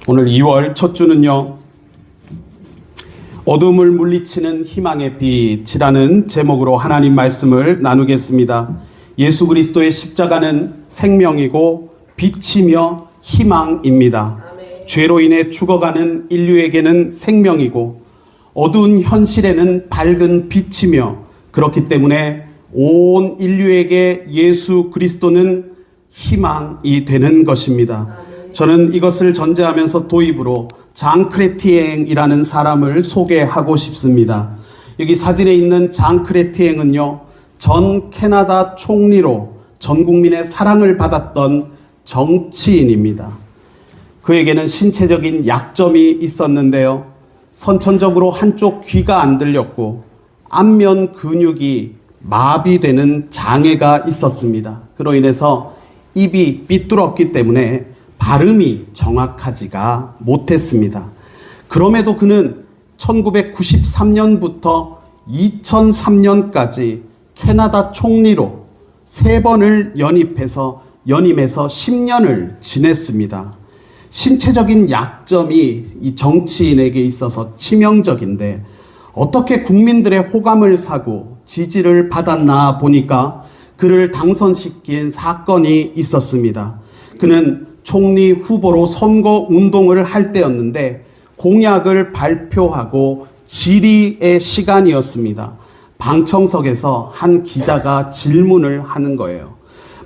오늘 2월 첫 주는요, 어둠을 물리치는 희망의 빛이라는 제목으로 하나님 말씀을 나누겠습니다. 예수 그리스도의 십자가는 생명이고 빛이며 희망입니다. 죄로 인해 죽어가는 인류에게는 생명이고 어두운 현실에는 밝은 빛이며, 그렇기 때문에 온 인류에게 예수 그리스도는 희망이 되는 것입니다. 저는 이것을 전제하면서 도입으로 장 크레티eng이라는 사람을 소개하고 싶습니다. 여기 사진에 있는 장 크레티eng은요, 전 캐나다 총리로 전 국민의 사랑을 받았던 정치인입니다. 그에게는 신체적인 약점이 있었는데요, 선천적으로 한쪽 귀가 안 들렸고 안면 근육이 마비되는 장애가 있었습니다. 그로 인해서 입이 삐뚤었기 때문에 발음이 정확하지가 못했습니다. 그럼에도 그는 1993년부터 2003년까지 캐나다 총리로 3번을 연임해서 10년을 지냈습니다. 신체적인 약점이 이 정치인에게 있어서 치명적인데 어떻게 국민들의 호감을 사고 지지를 받았나 보니까 그를 당선시킨 사건이 있었습니다. 그는 총리 후보로 선거 운동을 할 때였는데 공약을 발표하고 질의의 시간이었습니다. 방청석에서 한 기자가 질문을 하는 거예요.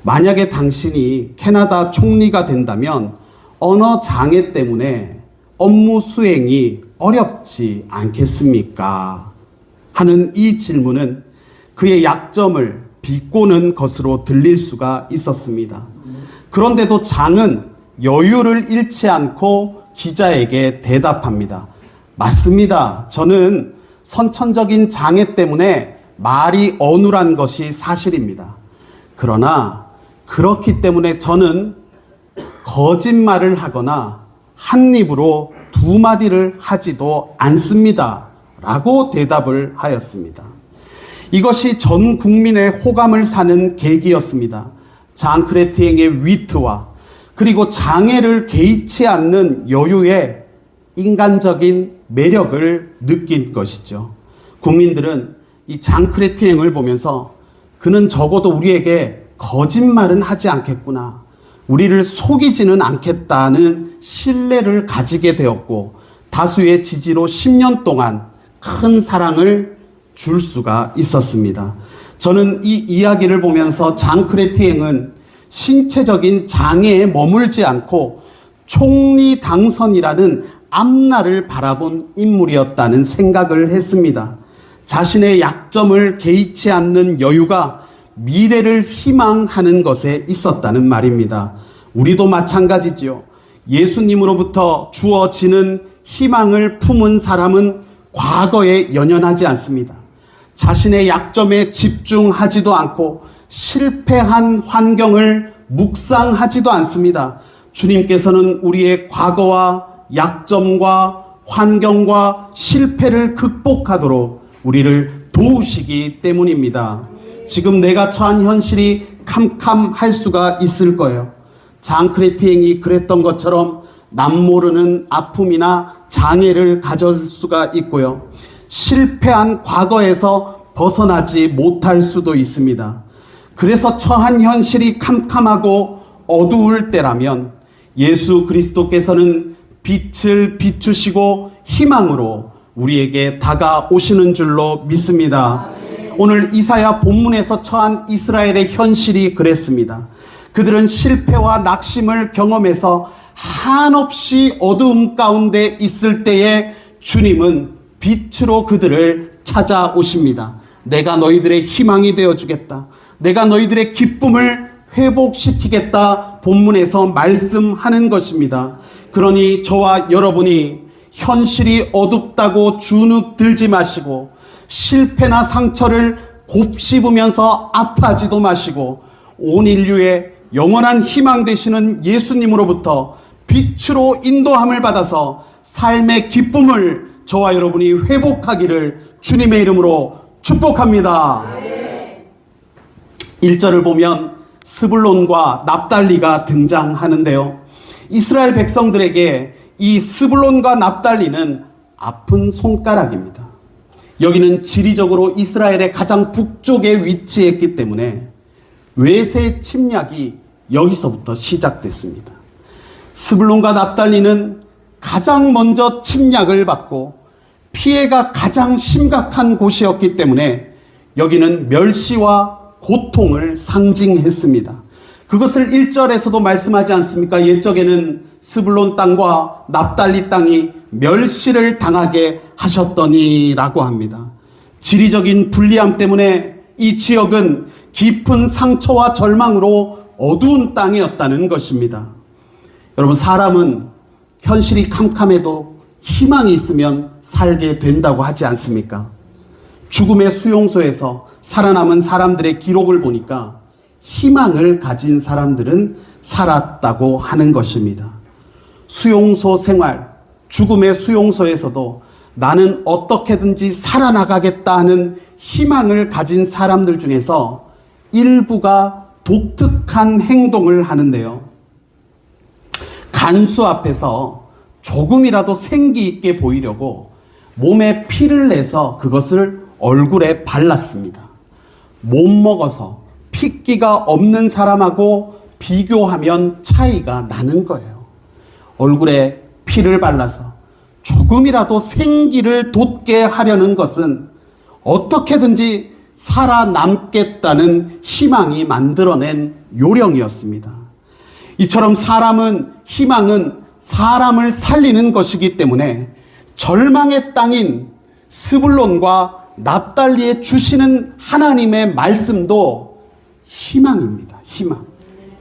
만약에 당신이 캐나다 총리가 된다면 언어 장애 때문에 업무 수행이 어렵지 않겠습니까? 하는 이 질문은 그의 약점을 비꼬는 것으로 들릴 수가 있었습니다. 그런데도 장은 여유를 잃지 않고 기자에게 대답합니다. 맞습니다. 저는 선천적인 장애 때문에 말이 어눌한 것이 사실입니다. 그러나 그렇기 때문에 저는 거짓말을 하거나 한 입으로 2마디를 하지도 않습니다. 라고 대답을 하였습니다. 이것이 전 국민의 호감을 사는 계기였습니다. 장 크레티eng의 위트와 그리고 장애를 개의치 않는 여유의 인간적인 매력을 느낀 것이죠. 국민들은 이 장 크레티eng을 보면서 그는 적어도 우리에게 거짓말은 하지 않겠구나, 우리를 속이지는 않겠다는 신뢰를 가지게 되었고 다수의 지지로 10년 동안 큰 사랑을 줄 수가 있었습니다. 저는 이 이야기를 보면서 장 크레티eng은 신체적인 장애에 머물지 않고 총리 당선이라는 앞날을 바라본 인물이었다는 생각을 했습니다. 자신의 약점을 개의치 않는 여유가 미래를 희망하는 것에 있었다는 말입니다. 우리도 마찬가지지요. 예수님으로부터 주어지는 희망을 품은 사람은 과거에 연연하지 않습니다. 자신의 약점에 집중하지도 않고 실패한 환경을 묵상하지도 않습니다. 주님께서는 우리의 과거와 약점과 환경과 실패를 극복하도록 우리를 도우시기 때문입니다. 지금 내가 처한 현실이 캄캄할 수가 있을 거예요. 장 크레티eng이 그랬던 것처럼 남모르는 아픔이나 장애를 가질 수가 있고요. 실패한 과거에서 벗어나지 못할 수도 있습니다. 그래서 처한 현실이 캄캄하고 어두울 때라면 예수 그리스도께서는 빛을 비추시고 희망으로 우리에게 다가오시는 줄로 믿습니다. 오늘 이사야 본문에서 처한 이스라엘의 현실이 그랬습니다. 그들은 실패와 낙심을 경험해서 한없이 어두움 가운데 있을 때에 주님은 빛으로 그들을 찾아오십니다. 내가 너희들의 희망이 되어주겠다, 내가 너희들의 기쁨을 회복시키겠다, 본문에서 말씀하는 것입니다. 그러니 저와 여러분이 현실이 어둡다고 주눅 들지 마시고 실패나 상처를 곱씹으면서 아파하지도 마시고 온 인류의 영원한 희망 되시는 예수님으로부터 빛으로 인도함을 받아서 삶의 기쁨을 저와 여러분이 회복하기를 주님의 이름으로 축복합니다. 1절을 보면 스불론과 납달리가 등장하는데요, 이스라엘 백성들에게 이 스불론과 납달리는 아픈 손가락입니다. 여기는 지리적으로 이스라엘의 가장 북쪽에 위치했기 때문에 외세 침략이 여기서부터 시작됐습니다. 스불론과 납달리는 가장 먼저 침략을 받고 피해가 가장 심각한 곳이었기 때문에 여기는 멸시와 고통을 상징했습니다. 그것을 1절에서도 말씀하지 않습니까? 옛적에는 스불론 땅과 납달리 땅이 멸시를 당하게 하셨더니라고 합니다. 지리적인 불리함 때문에 이 지역은 깊은 상처와 절망으로 어두운 땅이었다는 것입니다. 여러분, 사람은 현실이 캄캄해도 희망이 있으면 살게 된다고 하지 않습니까? 죽음의 수용소에서 살아남은 사람들의 기록을 보니까 희망을 가진 사람들은 살았다고 하는 것입니다. 수용소 생활, 죽음의 수용소에서도 나는 어떻게든지 살아나가겠다 하는 희망을 가진 사람들 중에서 일부가 독특한 행동을 하는데요. 간수 앞에서 조금이라도 생기 있게 보이려고 몸에 피를 내서 그것을 얼굴에 발랐습니다. 못 먹어서 핏기가 없는 사람하고 비교하면 차이가 나는 거예요. 얼굴에 피를 발라서 조금이라도 생기를 돋게 하려는 것은 어떻게든지 살아남겠다는 희망이 만들어낸 요령이었습니다. 이처럼 희망은 사람을 살리는 것이기 때문에 절망의 땅인 스불론과 납달리에 주시는 하나님의 말씀도 희망입니다. 희망.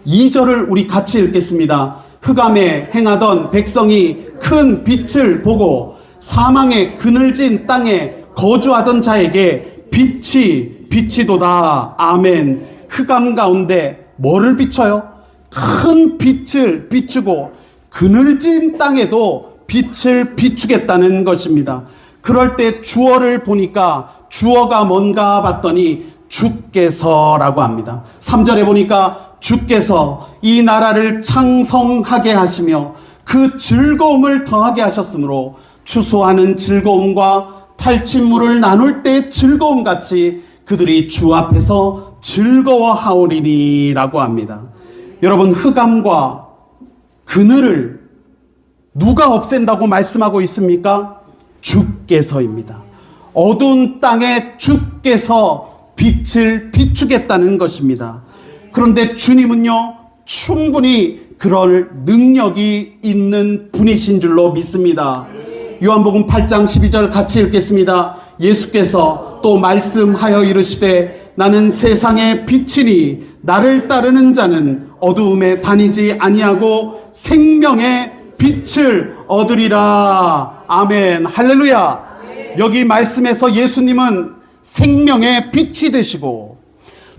2절을 우리 같이 읽겠습니다. 흑암에 행하던 백성이 큰 빛을 보고 사망의 그늘진 땅에 거주하던 자에게 빛이 비치도다. 아멘. 흑암 가운데 뭐를 비춰요? 큰 빛을 비추고 그늘진 땅에도 빛을 비추겠다는 것입니다. 그럴 때 주어를 보니까 주어가 뭔가 봤더니 주께서라고 합니다. 3절에 보니까 주께서 이 나라를 창성하게 하시며 그 즐거움을 더하게 하셨으므로 추수하는 즐거움과 탈취물을 나눌 때 즐거움같이 그들이 주 앞에서 즐거워하오리니 라고 합니다. 여러분, 흑암과 그늘을 누가 없앤다고 말씀하고 있습니까? 주께서입니다. 어두운 땅에 주께서 빛을 비추겠다는 것입니다. 그런데 주님은요, 충분히 그럴 능력이 있는 분이신 줄로 믿습니다. 요한복음 8장 12절 같이 읽겠습니다. 예수께서 또 말씀하여 이르시되 나는 세상의 빛이니 나를 따르는 자는 어두움에 다니지 아니하고 생명의 빛을 얻으리라. 아멘. 할렐루야. 여기 말씀에서 예수님은 생명의 빛이 되시고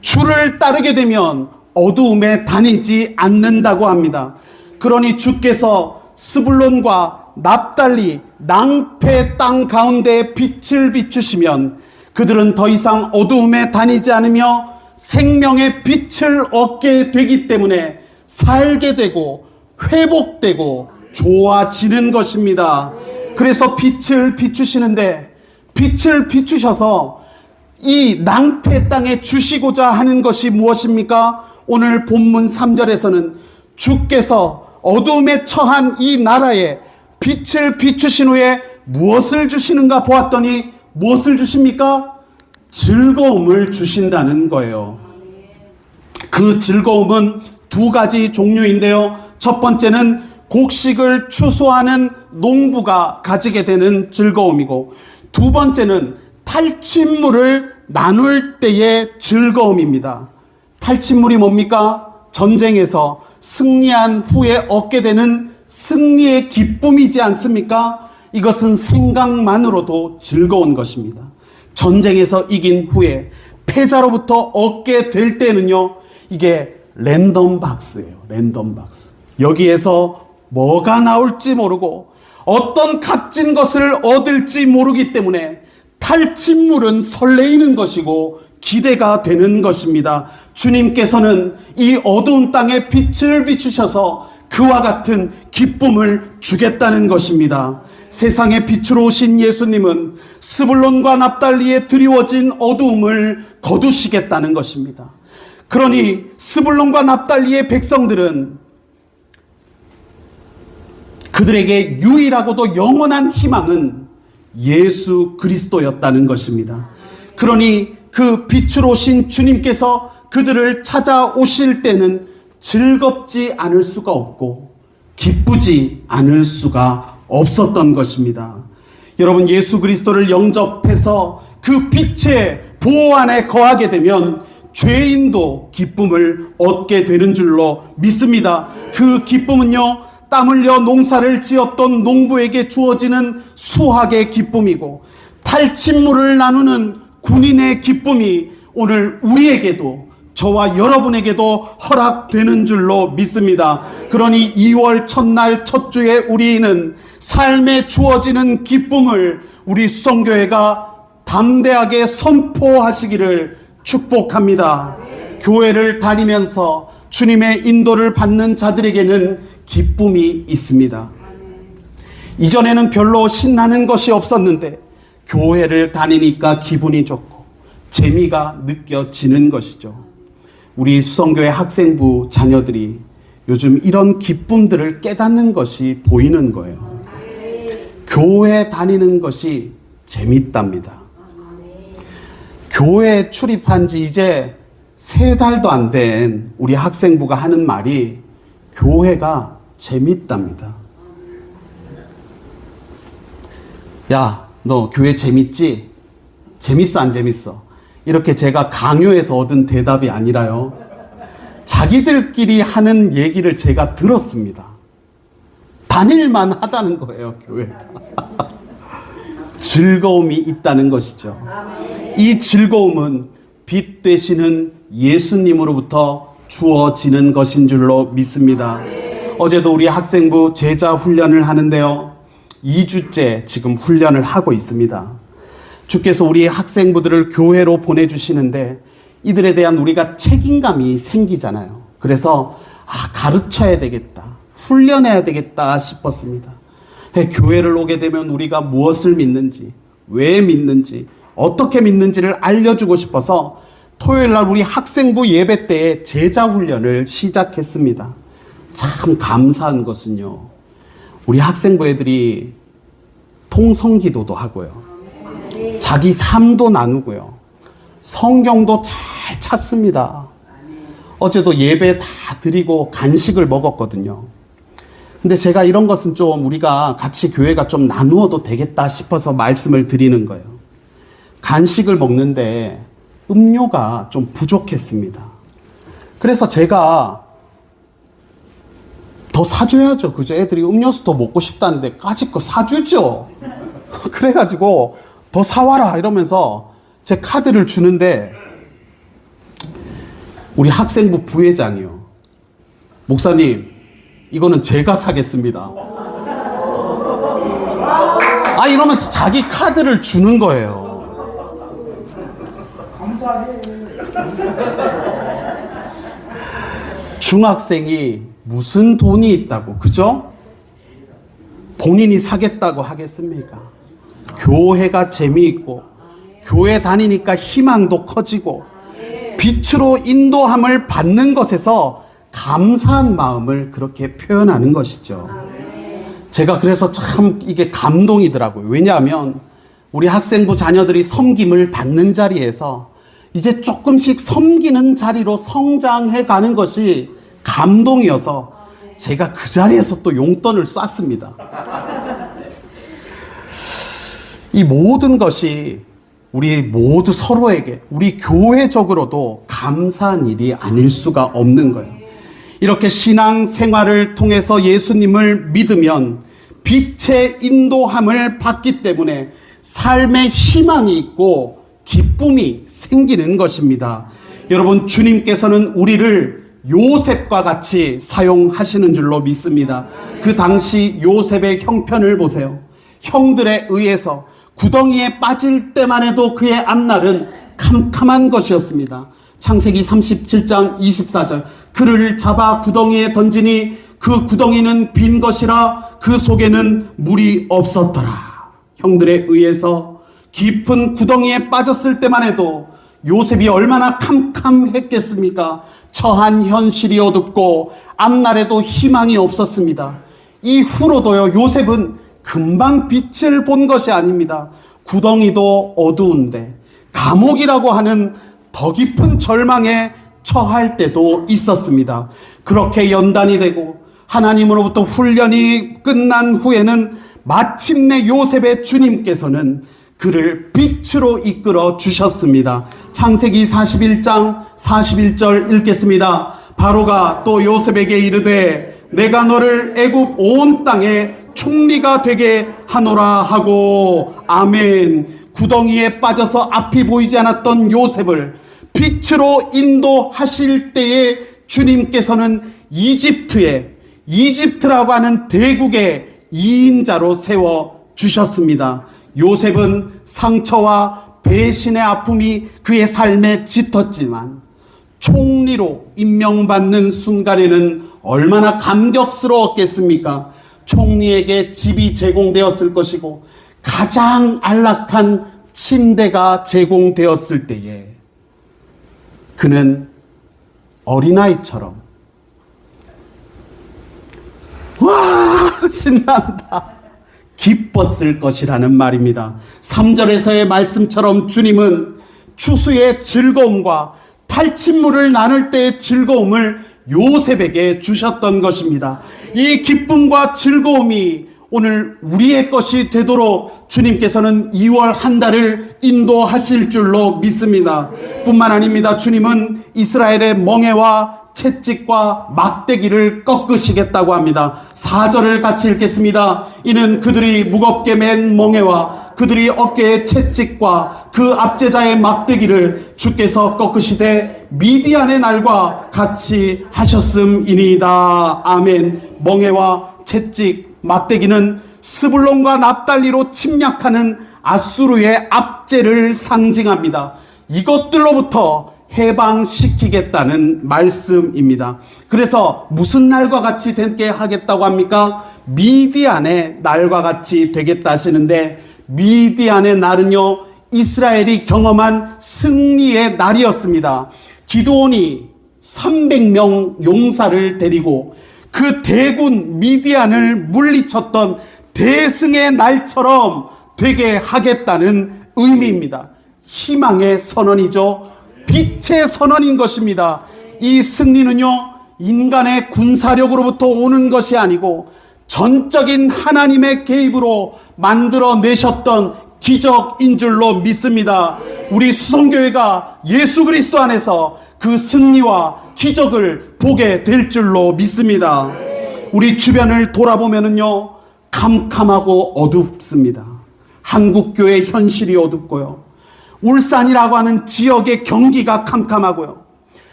주를 따르게 되면 어두움에 다니지 않는다고 합니다. 그러니 주께서 스불론과 납달리 낭패 땅 가운데 빛을 비추시면 그들은 더 이상 어두움에 다니지 않으며 생명의 빛을 얻게 되기 때문에 살게 되고 회복되고 좋아지는 것입니다. 그래서 빛을 비추시는데 빛을 비추셔서 이 낭패 땅에 주시고자 하는 것이 무엇입니까? 오늘 본문 3절에서는 주께서 어두움에 처한 이 나라에 빛을 비추신 후에 무엇을 주시는가 보았더니 무엇을 주십니까? 즐거움을 주신다는 거예요. 그 즐거움은 두 가지 종류인데요. 첫 번째는 곡식을 추수하는 농부가 가지게 되는 즐거움이고, 두 번째는 탈취물을 나눌 때의 즐거움입니다. 탈취물이 뭡니까? 전쟁에서 승리한 후에 얻게 되는 승리의 기쁨이지 않습니까? 이것은 생각만으로도 즐거운 것입니다. 전쟁에서 이긴 후에 패자로부터 얻게 될 때는요, 이게 랜덤 박스예요. 랜덤 박스. 여기에서 뭐가 나올지 모르고 어떤 값진 것을 얻을지 모르기 때문에 탈취물은 설레이는 것이고 기대가 되는 것입니다. 주님께서는 이 어두운 땅에 빛을 비추셔서 그와 같은 기쁨을 주겠다는 것입니다. 세상의 빛으로 오신 예수님은 스불론과 납달리에 드리워진 어두움을 거두시겠다는 것입니다. 그러니 스불론과 납달리의 백성들은 그들에게 유일하고도 영원한 희망은 예수 그리스도였다는 것입니다. 그러니 그 빛으로 오신 주님께서 그들을 찾아오실 때는 즐겁지 않을 수가 없고 기쁘지 않을 수가 없었던 것입니다. 여러분, 예수 그리스도를 영접해서 그 빛의 보호 안에 거하게 되면 죄인도 기쁨을 얻게 되는 줄로 믿습니다. 그 기쁨은요, 땀 흘려 농사를 지었던 농부에게 주어지는 수확의 기쁨이고 탈취물을 나누는 군인의 기쁨이 오늘 우리에게도, 저와 여러분에게도 허락되는 줄로 믿습니다. 그러니 2월 첫날 첫 주에 우리는 삶에 주어지는 기쁨을 우리 수성교회가 담대하게 선포하시기를 축복합니다. 교회를 다니면서 주님의 인도를 받는 자들에게는 기쁨이 있습니다. 이전에는 별로 신나는 것이 없었는데 교회를 다니니까 기분이 좋고 재미가 느껴지는 것이죠. 우리 수성교회 학생부 자녀들이 요즘 이런 기쁨들을 깨닫는 것이 보이는 거예요. 교회 다니는 것이 재밌답니다. 교회에 출입한 지 이제 3달도 안 된 우리 학생부가 하는 말이 교회가 재밌답니다. 야, 너 교회 재밌지? 재밌어, 안 재밌어? 이렇게 제가 강요해서 얻은 대답이 아니라요, 자기들끼리 하는 얘기를 제가 들었습니다. 다닐만 하다는 거예요, 교회가. 즐거움이 있다는 것이죠. 이 즐거움은 빛 되시는 예수님으로부터 주어지는 것인 줄로 믿습니다. 어제도 우리 학생부 제자 훈련을 하는데요, 2주째 지금 훈련을 하고 있습니다. 주께서 우리 학생부들을 교회로 보내주시는데 이들에 대한 우리가 책임감이 생기잖아요. 그래서 가르쳐야 되겠다, 훈련해야 되겠다 싶었습니다. 교회를 오게 되면 우리가 무엇을 믿는지, 왜 믿는지, 어떻게 믿는지를 알려주고 싶어서 토요일날 우리 학생부 예배 때에 제자 훈련을 시작했습니다. 참 감사한 것은요, 우리 학생부 애들이 통성기도도 하고요, 자기 삶도 나누고요, 성경도 잘 찾습니다. 어제도 예배 다 드리고 간식을 먹었거든요. 근데 제가 이런 것은 좀 우리가 같이 교회가 좀 나누어도 되겠다 싶어서 말씀을 드리는 거예요. 간식을 먹는데 음료가 좀 부족했습니다. 그래서 제가 더 사줘야죠. 그죠? 애들이 음료수 더 먹고 싶다는데 까짓 거 사주죠. 그래가지고 더 사와라 이러면서 제 카드를 주는데 우리 학생부 부회장이요, 목사님, 이거는 제가 사겠습니다. 이러면서 자기 카드를 주는 거예요. 감사해. 중학생이 무슨 돈이 있다고, 그죠? 본인이 사겠다고 하겠습니까? 교회가 재미있고 교회 다니니까 희망도 커지고 빛으로 인도함을 받는 것에서 감사한 마음을 그렇게 표현하는 것이죠. 제가 그래서 참 이게 감동이더라고요. 왜냐하면 우리 학생부 자녀들이 섬김을 받는 자리에서 이제 조금씩 섬기는 자리로 성장해 가는 것이 감동이어서 제가 그 자리에서 또 용돈을 쐈습니다. 이 모든 것이 우리 모두 서로에게, 우리 교회적으로도 감사한 일이 아닐 수가 없는 거예요. 이렇게 신앙 생활을 통해서 예수님을 믿으면 빛의 인도함을 받기 때문에 삶의 희망이 있고 기쁨이 생기는 것입니다. 여러분, 주님께서는 우리를 요셉과 같이 사용하시는 줄로 믿습니다. 그 당시 요셉의 형편을 보세요. 형들에 의해서 구덩이에 빠질 때만 해도 그의 앞날은 캄캄한 것이었습니다. 창세기 37장 24절, 그를 잡아 구덩이에 던지니 그 구덩이는 빈 것이라 그 속에는 물이 없었더라. 형들에 의해서 깊은 구덩이에 빠졌을 때만 해도 요셉이 얼마나 캄캄했겠습니까? 처한 현실이 어둡고 앞날에도 희망이 없었습니다. 이후로도요, 요셉은 금방 빛을 본 것이 아닙니다. 구덩이도 어두운데 감옥이라고 하는 더 깊은 절망에 처할 때도 있었습니다. 그렇게 연단이 되고 하나님으로부터 훈련이 끝난 후에는 마침내 요셉의 주님께서는 그를 빛으로 이끌어 주셨습니다. 창세기 41장 41절 읽겠습니다. 바로가 또 요셉에게 이르되 내가 너를 애굽 온 땅에 총리가 되게 하노라 하고 아멘. 구덩이에 빠져서 앞이 보이지 않았던 요셉을 빛으로 인도하실 때에 주님께서는 이집트라고 하는 대국의 2인자로 세워주셨습니다. 요셉은 상처와 배신의 아픔이 그의 삶에 짙었지만 총리로 임명받는 순간에는 얼마나 감격스러웠겠습니까? 총리에게 집이 제공되었을 것이고 가장 안락한 침대가 제공되었을 때에 그는 어린아이처럼 와 신난다 기뻤을 것이라는 말입니다. 3절에서의 말씀처럼 주님은 추수의 즐거움과 탈취물을 나눌 때의 즐거움을 요셉에게 주셨던 것입니다. 이 기쁨과 즐거움이 오늘 우리의 것이 되도록 주님께서는 2월 한 달을 인도하실 줄로 믿습니다. 뿐만 아닙니다. 주님은 이스라엘의 멍에와 채찍과 막대기를 꺾으시겠다고 합니다. 4절을 같이 읽겠습니다. 이는 그들이 무겁게 맨 멍에와 그들이 어깨에 채찍과 그 압제자의 막대기를 주께서 꺾으시되 미디안의 날과 같이 하셨음이니이다. 아멘. 멍에와 채찍, 막대기는 스불론과 납달리로 침략하는 아수르의 압제를 상징합니다. 이것들로부터 해방시키겠다는 말씀입니다. 그래서 무슨 날과 같이 되게 하겠다고 합니까? 미디안의 날과 같이 되겠다 하시는데 미디안의 날은요, 이스라엘이 경험한 승리의 날이었습니다. 기드온이 300명 용사를 데리고 그 대군 미디안을 물리쳤던 대승의 날처럼 되게 하겠다는 의미입니다. 희망의 선언이죠. 빛의 선언인 것입니다. 이 승리는요, 인간의 군사력으로부터 오는 것이 아니고 전적인 하나님의 개입으로 만들어내셨던 기적인 줄로 믿습니다. 우리 수성교회가 예수 그리스도 안에서 그 승리와 기적을 보게 될 줄로 믿습니다. 우리 주변을 돌아보면은요, 캄캄하고 어둡습니다. 한국교회 현실이 어둡고요. 울산이라고 하는 지역의 경기가 캄캄하고요.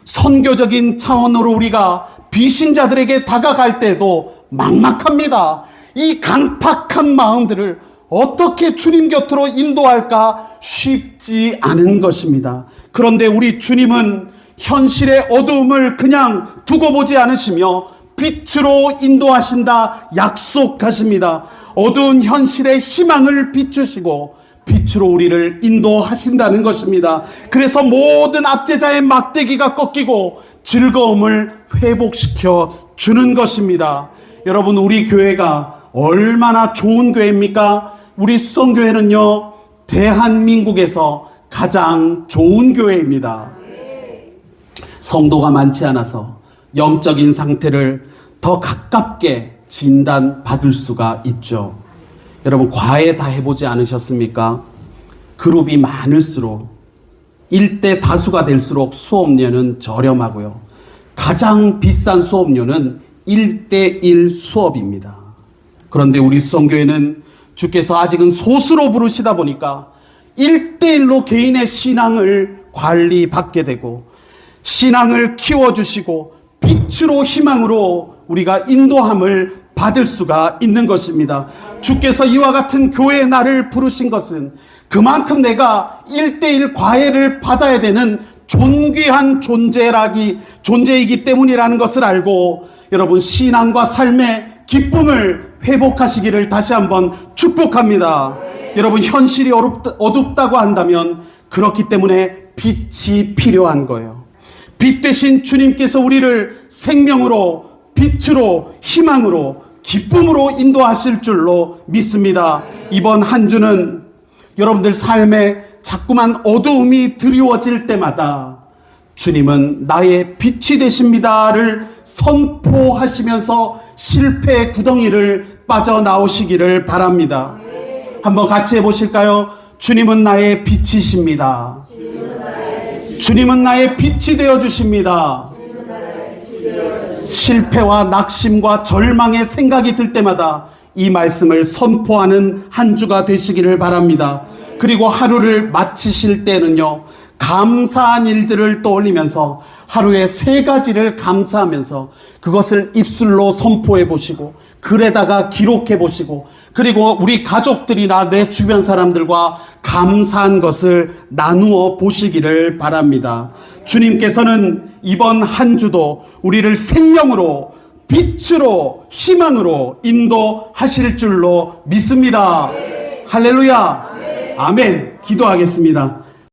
선교적인 차원으로 우리가 비신자들에게 다가갈 때도 막막합니다. 이 강팍한 마음들을 어떻게 주님 곁으로 인도할까 쉽지 않은 것입니다. 그런데 우리 주님은 현실의 어두움을 그냥 두고 보지 않으시며 빛으로 인도하신다 약속하십니다. 어두운 현실의 희망을 비추시고 빛으로 우리를 인도하신다는 것입니다. 그래서 모든 압제자의 막대기가 꺾이고 즐거움을 회복시켜 주는 것입니다. 여러분, 우리 교회가 얼마나 좋은 교회입니까? 우리 수성교회는요, 대한민국에서 가장 좋은 교회입니다. 성도가 많지 않아서 영적인 상태를 더 가깝게 진단받을 수가 있죠. 여러분, 과외 다 해보지 않으셨습니까? 그룹이 많을수록 1대 다수가 될수록 수업료는 저렴하고요. 가장 비싼 수업료는 1대1 수업입니다. 그런데 우리 수성교회는 주께서 아직은 소수로 부르시다 보니까 1대1로 개인의 신앙을 관리받게 되고 신앙을 키워주시고 빛으로 희망으로 우리가 인도함을 받을 수가 있는 것입니다. 주께서 이와 같은 교회의 날을 부르신 것은 그만큼 내가 1대1 과외를 받아야 되는 존귀한 존재이기 때문이라는 것을 알고 여러분 신앙과 삶의 기쁨을 회복하시기를 다시 한번 축복합니다. 여러분 현실이 어둡다고 한다면 그렇기 때문에 빛이 필요한 거예요. 빛 대신 주님께서 우리를 생명으로, 빛으로, 희망으로, 기쁨으로 인도하실 줄로 믿습니다. 이번 한 주는 여러분들 삶에 자꾸만 어두움이 드리워질 때마다 주님은 나의 빛이 되십니다를 선포하시면서 실패의 구덩이를 빠져나오시기를 바랍니다. 한번 같이 해보실까요? 주님은 나의 빛이십니다. 주님은 나의 빛이 되어주십니다. 실패와 낙심과 절망의 생각이 들 때마다 이 말씀을 선포하는 한 주가 되시기를 바랍니다. 그리고 하루를 마치실 때는요, 감사한 일들을 떠올리면서 하루에 3가지를 감사하면서 그것을 입술로 선포해 보시고 글에다가 기록해 보시고 그리고 우리 가족들이나 내 주변 사람들과 감사한 것을 나누어 보시기를 바랍니다. 주님께서는 이번 한 주도 우리를 생명으로, 빛으로, 희망으로 인도하실 줄로 믿습니다. 할렐루야. 아멘. 기도하겠습니다.